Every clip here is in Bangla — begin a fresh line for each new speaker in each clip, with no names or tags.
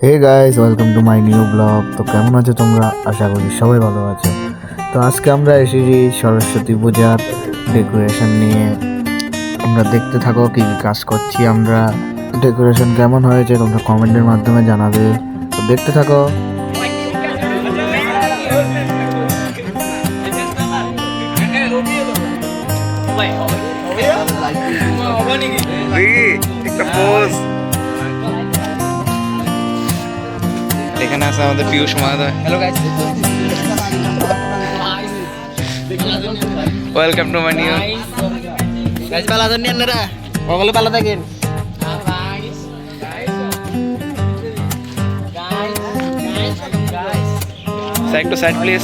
Hey guys, welcome to my new blog. তো কেমন আছো তোমরা? আশা করি সবাই ভালো আছো। তো আজকে আমরা এসেছি সরস্বতী পূজার ডেকোরেশন নিয়ে। তোমরা দেখতে থাকো কি কি কাজ করছি আমরা। ডেকোরেশন কেমন হয়েছে তোমরা কমেন্টের মাধ্যমে জানাবে। তো দেখতে থাকো।
এখানে আছে আমাদের পিয়ুষ মহোদয়। Hello guys, welcome to my new
guys পালা দেন আপনারা বগলে পালা থাকেন
সাইড টু সাইড প্লিজ।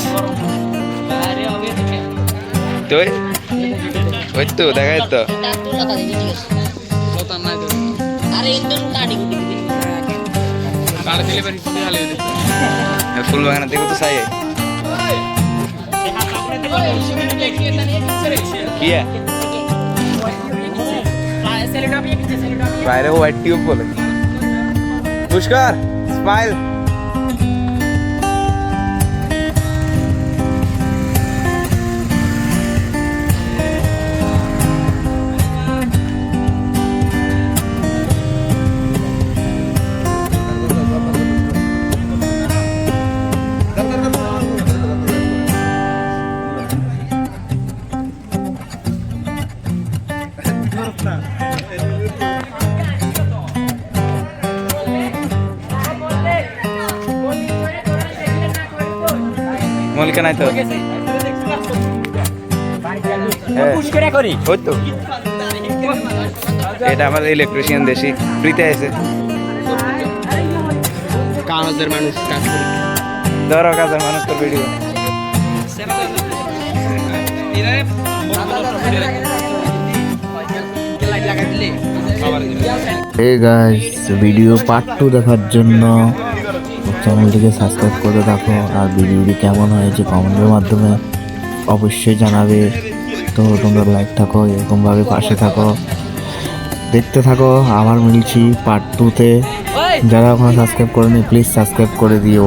তো ওই তো দেখাই তো
আরে একদম কাটি কুটি কাটি দিলে বাড়ি চলে আলে
ফুল বাগানে দেখো তো সাই কি है বাইরে হোয়াইট টিউব বলে পুষ্কর স্মাইল। মলিকা নাই তো ওই তো এটা আমাদের ইলেকট্রিশিয়ান দেশি ফ্রিতে আছে।
কাজের মানুষ কাজ করে
ধরো কাজের মানুষ তোর video
hey guys, video part 2 দেখার জন্য চ্যানেলটিকে সাবস্ক্রাইব করে রাখো। আর ভিডিওটি কেমন হয়েছে কমেন্টের মাধ্যমে অবশ্যই জানাবে। তো তোমরা লাইক থাকো, এরকমভাবে পাশে থাকো, দেখতে থাকো। আবার মিলছি পার্ট 2-তে। যারা এখনো সাবস্ক্রাইব করেনি প্লিজ সাবস্ক্রাইব করে দিও।